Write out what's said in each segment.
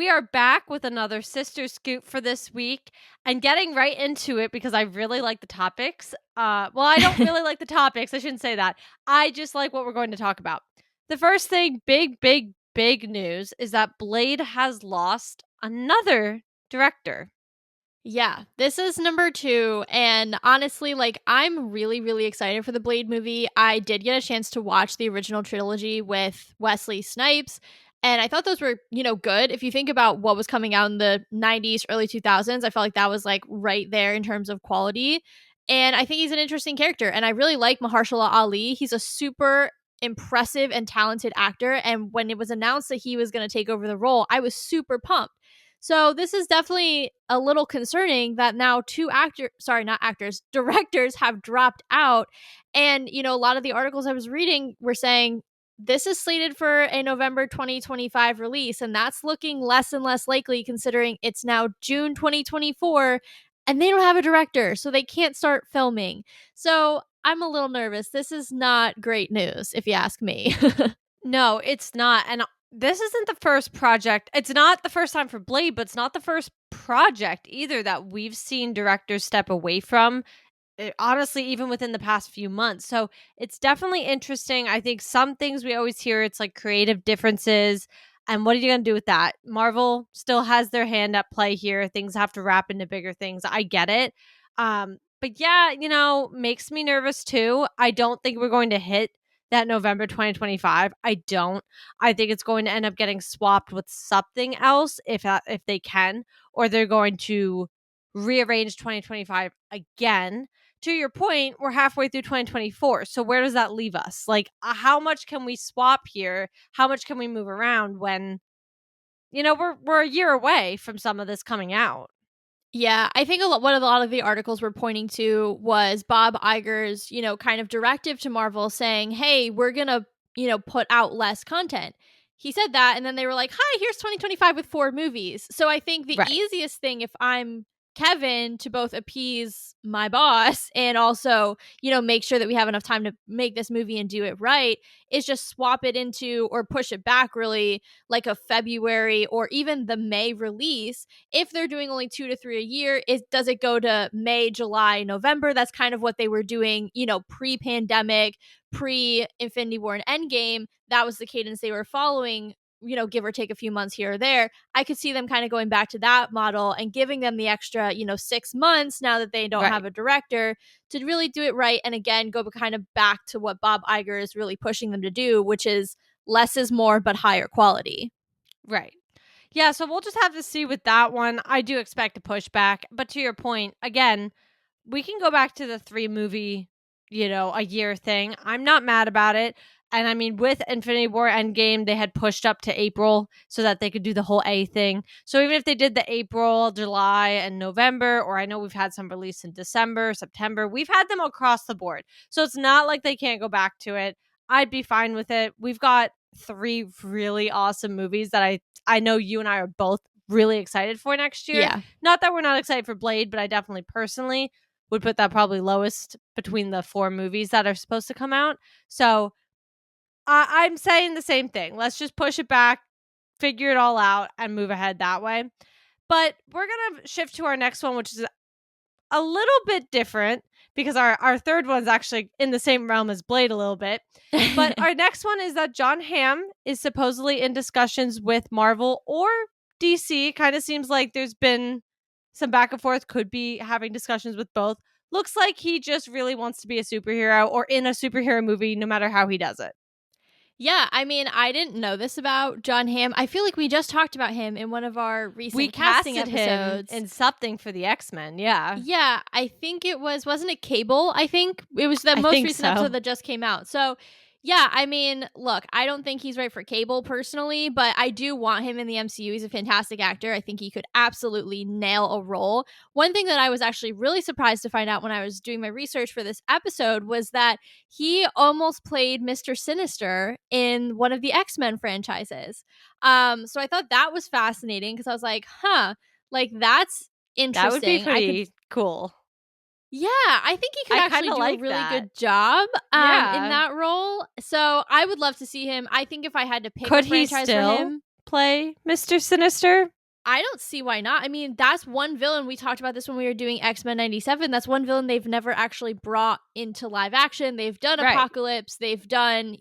we are back with another sister scoop for this week and getting right into it because I really like the topics. Well, I don't really like the topics. I shouldn't say that. I just like what we're going to talk about. The first thing, big news is that Blade has lost another director. Yeah, this is number 2, and honestly, I'm really, really excited for the Blade movie. I did get a chance to watch the original trilogy with Wesley Snipes, and I thought those were, good. If you think about what was coming out in the 90s, early 2000s, I felt like that was, right there in terms of quality, and I think he's an interesting character, and I really like Mahershala Ali. He's a super impressive and talented actor, and when it was announced that he was going to take over the role, I was super pumped. So this is definitely a little concerning that now directors have dropped out. And, a lot of the articles I was reading were saying this is slated for a November 2025 release. And that's looking less and less likely considering it's now June 2024 and they don't have a director. So they can't start filming. So I'm a little nervous. This is not great news, if you ask me. No, it's not. And this isn't the first project. It's not the first time for Blade, but it's not the first project either that we've seen directors step away from. Honestly, even within the past few months. So it's definitely interesting. I think some things we always hear, it's like creative differences. And what are you going to do with that? Marvel still has their hand at play here. Things have to wrap into bigger things. I get it. But yeah, makes me nervous too. I don't think we're going to hit that November 2025. I don't. I think it's going to end up getting swapped with something else if they can, or they're going to rearrange 2025 again. To your point, we're halfway through 2024. So where does that leave us? Like, how much can we swap here? How much can we move around when, we're a year away from some of this coming out? Yeah, I think what a lot of the articles were pointing to was Bob Iger's, kind of directive to Marvel saying, "Hey, we're going to, put out less content." He said that and then they were like, "Hi, here's 2025 with 4 movies." So I think the Right. easiest thing if I'm Kevin to both appease my boss and also, make sure that we have enough time to make this movie and do it right is just swap it into or push it back really like a February or even the May release. If they're doing only 2 to 3 a year, does it go to May, July, November? That's kind of what they were doing, pre-pandemic, pre-Infinity War and Endgame. That was the cadence they were following, give or take a few months here or there. I could see them kind of going back to that model and giving them the extra, 6 months now that they don't have Right. a director to really do it right. And again, go kind of back to what Bob Iger is really pushing them to do, which is less is more, but higher quality. Right. Yeah, so we'll just have to see with that one. I do expect a pushback, but to your point, again, we can go back to the 3 movie, a year thing. I'm not mad about it. And I mean, with Infinity War Endgame, they had pushed up to April so that they could do the whole A thing. So even if they did the April, July, and November, or I know we've had some release in December, September, we've had them across the board. So it's not like they can't go back to it. I'd be fine with it. We've got 3 really awesome movies that I know you and I are both really excited for next year. Yeah. Not that we're not excited for Blade, but I definitely personally would put that probably lowest between the 4 movies that are supposed to come out. So I'm saying the same thing. Let's just push it back, figure it all out, and move ahead that way. But we're going to shift to our next one, which is a little bit different because our third one's actually in the same realm as Blade a little bit. But our next one is that Jon Hamm is supposedly in discussions with Marvel or DC. Kind of seems like there's been some back and forth, could be having discussions with both. Looks like he just really wants to be a superhero or in a superhero movie, no matter how he does it. Yeah, I mean, I didn't know this about Jon Hamm. I feel like we just talked about him in one of our recent We casting casted episodes. him in something for the X-Men, yeah. Yeah, I think wasn't it Cable? I think it was the most recent episode that just came out. So, yeah, I mean, look, I don't think he's right for Cable personally, but I do want him in the MCU. He's a fantastic actor. I think he could absolutely nail a role. One thing that I was actually really surprised to find out when I was doing my research for this episode was that he almost played Mr. Sinister in one of the X-Men franchises. So I thought that was fascinating because I was like, huh, like that's interesting. That would be pretty cool. Yeah, I think he could actually do a really good job in that role. So I would love to see him. I think if I had to pick a franchise for him. play Mr. Sinister? I don't see why not. I mean, that's one villain. We talked about this when we were doing X-Men 97. That's one villain they've never actually brought into live action. They've done Right, Apocalypse. They've done,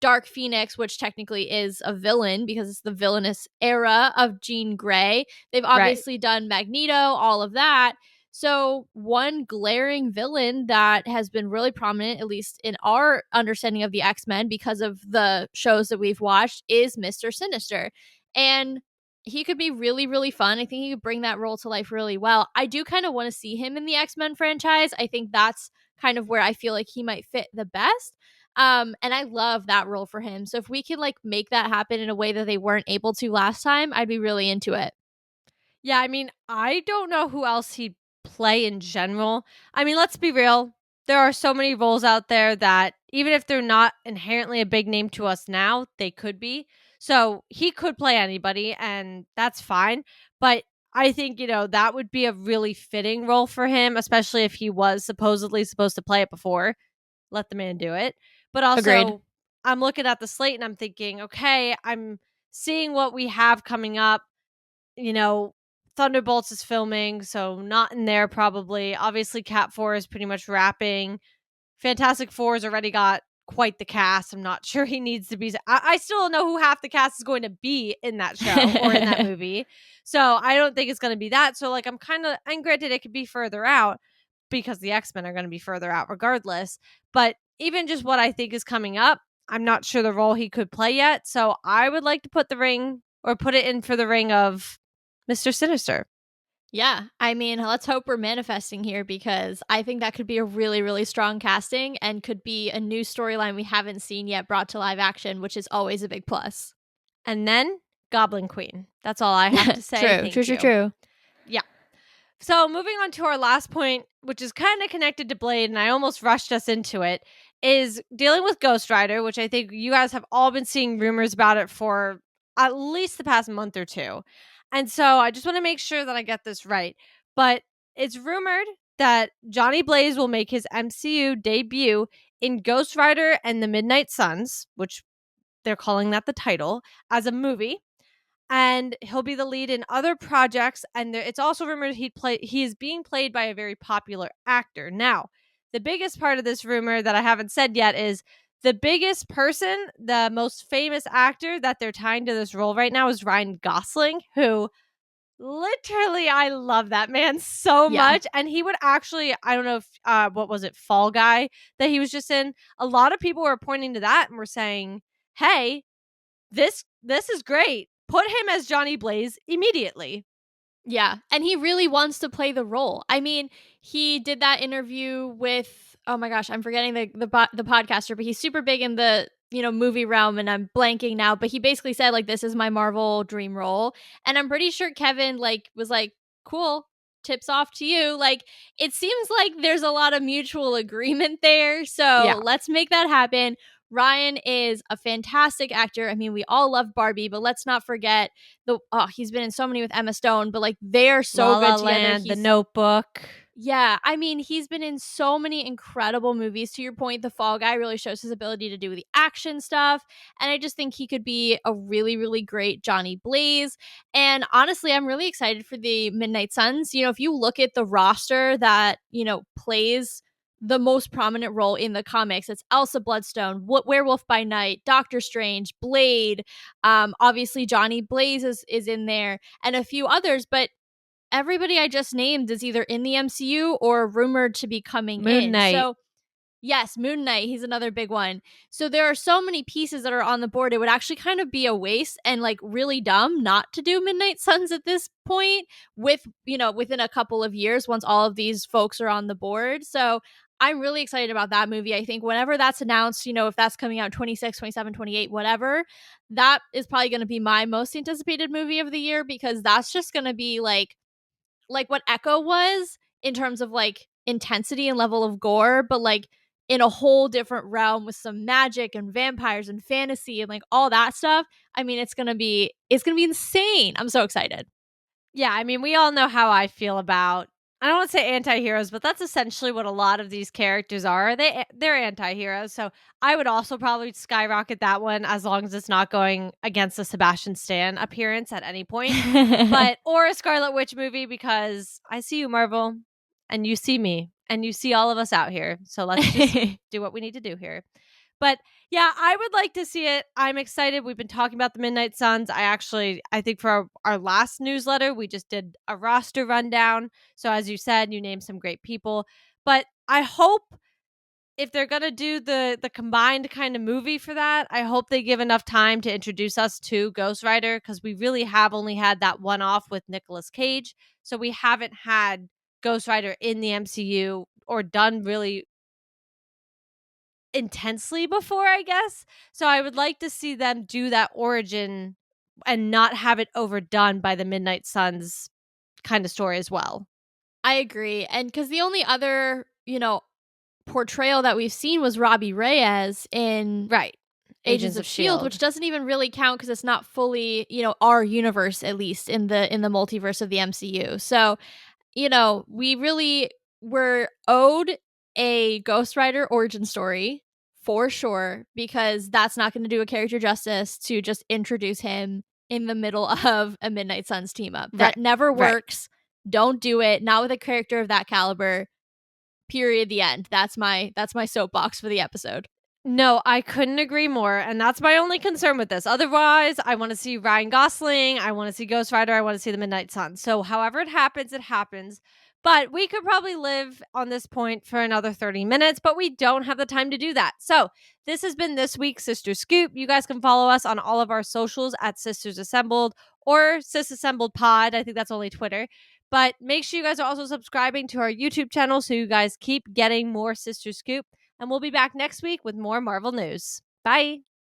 Dark Phoenix, which technically is a villain because it's the villainous era of Jean Grey. They've right. obviously done Magneto, all of that. So, one glaring villain that has been really prominent, at least in our understanding of the X Men, because of the shows that we've watched, is Mr. Sinister. And he could be really, really fun. I think he could bring that role to life really well. I do kind of want to see him in the X Men franchise. I think that's kind of where I feel like he might fit the best. And I love that role for him. So if we can like make that happen in a way that they weren't able to last time, I'd be really into it. Yeah, I mean, I don't know who else he'd play in general. I mean, let's be real. There are so many roles out there that even if they're not inherently a big name to us now, they could be. So he could play anybody, and that's fine. But I think, that would be a really fitting role for him, especially if he was supposedly supposed to play it before. Let the man do it. But Agreed. also, I'm looking at the slate and I'm thinking, okay, I'm seeing what we have coming up. you know, Thunderbolts is filming, so not in there probably. Obviously, Cat 4 is pretty much wrapping. Fantastic Four has already got quite the cast. I'm not sure he needs to be. I still don't know who half the cast is going to be in that show or in that movie. So I don't think it's going to be that. So, like, and granted, it could be further out because the X-Men are going to be further out regardless. But even just what I think is coming up, I'm not sure the role he could play yet. So I would like to put it in for the ring of Mr. Sinister. Yeah, I mean, let's hope we're manifesting here because I think that could be a really, really strong casting and could be a new storyline we haven't seen yet brought to live action, which is always a big plus. And then Goblin Queen. That's all I have to say. True, true, Thank true, you. true. Yeah. So moving on to our last point, which is kind of connected to Blade, and I almost rushed us into it, is dealing with Ghost Rider, which I think you guys have all been seeing rumors about it for at least the past month or two. And so I just want to make sure that I get this right. But it's rumored that Johnny Blaze will make his MCU debut in Ghost Rider and the Midnight Suns, which they're calling that the title, as a movie, and he'll be the lead in other projects. And it's also rumored he is being played by a very popular actor. Now, the biggest part of this rumor that I haven't said yet is the biggest person, the most famous actor that they're tying to this role right now is Ryan Gosling, who literally I love that man so Yeah. much. And he would actually, I don't know if what was it, Fall Guy that he was just in. A lot of people were pointing to that and were saying, hey, this is great. Put him as Johnny Blaze immediately. Yeah, and he really wants to play the role. I mean, he did that interview with oh my gosh, I'm forgetting the podcaster, but he's super big in the movie realm, and I'm blanking now. But he basically said like, "This is my Marvel dream role," and I'm pretty sure Kevin was like, "Cool, tips off to you." Like, it seems like there's a lot of mutual agreement there. So Yeah. let's make that happen. Ryan is a fantastic actor. I mean, we all love Barbie, but let's not forget he's been in so many with Emma Stone, but like they are so La good La together. Land, The Notebook. Yeah, I mean, he's been in so many incredible movies. To your point, The Fall Guy really shows his ability to do the action stuff. And I just think he could be a really, really great Johnny Blaze. And honestly, I'm really excited for the Midnight Suns. If you look at the roster that, plays the most prominent role in the comics, it's Elsa Bloodstone, Werewolf by Night, Doctor Strange, Blade. Obviously, Johnny Blaze is in there, and a few others. But everybody I just named is either in the MCU or rumored to be coming Moon in. Knight. So, yes, Moon Knight, he's another big one. So, there are so many pieces that are on the board. It would actually kind of be a waste and like really dumb not to do Midnight Suns at this point within a couple of years once all of these folks are on the board. So, I'm really excited about that movie. I think whenever that's announced, if that's coming out 26, 27, 28, whatever, that is probably going to be my most anticipated movie of the year because that's just going to be like what Echo was in terms of like intensity and level of gore, but like in a whole different realm with some magic and vampires and fantasy and like all that stuff. I mean, it's gonna be insane. I'm so excited. Yeah, I mean, we all know how I feel about I don't want to say anti-heroes, but that's essentially what a lot of these characters are. They're anti-heroes. So I would also probably skyrocket that one as long as it's not going against the Sebastian Stan appearance at any point. But or a Scarlet Witch movie, because I see you, Marvel, and you see me, and you see all of us out here. So let's just do what we need to do here. But yeah, I would like to see it. I'm excited. We've been talking about the Midnight Suns. I think for our last newsletter, we just did a roster rundown. So as you said, you named some great people. But I hope if they're gonna do the combined kind of movie for that, I hope they give enough time to introduce us to Ghost Rider, because we really have only had that one off with Nicolas Cage. So we haven't had Ghost Rider in the MCU or done really intensely before, I guess. So I would like to see them do that origin and not have it overdone by the Midnight Suns kind of story as well. I agree. And because the only other, portrayal that we've seen was Robbie Reyes in Right. Agents of Shield, which doesn't even really count because it's not fully, our universe, at least in the multiverse of the MCU. So, we really were owed a Ghost Rider origin story for sure, because that's not going to do a character justice to just introduce him in the middle of a Midnight Suns team up. That Right. never Right. works. Don't do it. Not with a character of that caliber. Period. The end. That's my soapbox for the episode. No, I couldn't agree more. And that's my only concern with this. Otherwise, I want to see Ryan Gosling. I want to see Ghost Rider. I want to see the Midnight Sun. So, however it happens, it happens. But we could probably live on this point for another 30 minutes, but we don't have the time to do that. So, this has been this week's Sister Scoop. You guys can follow us on all of our socials at Sisters Assembled or Sis Assembled Pod. I think that's only Twitter. But make sure you guys are also subscribing to our YouTube channel so you guys keep getting more Sister Scoop. And we'll be back next week with more Marvel news. Bye.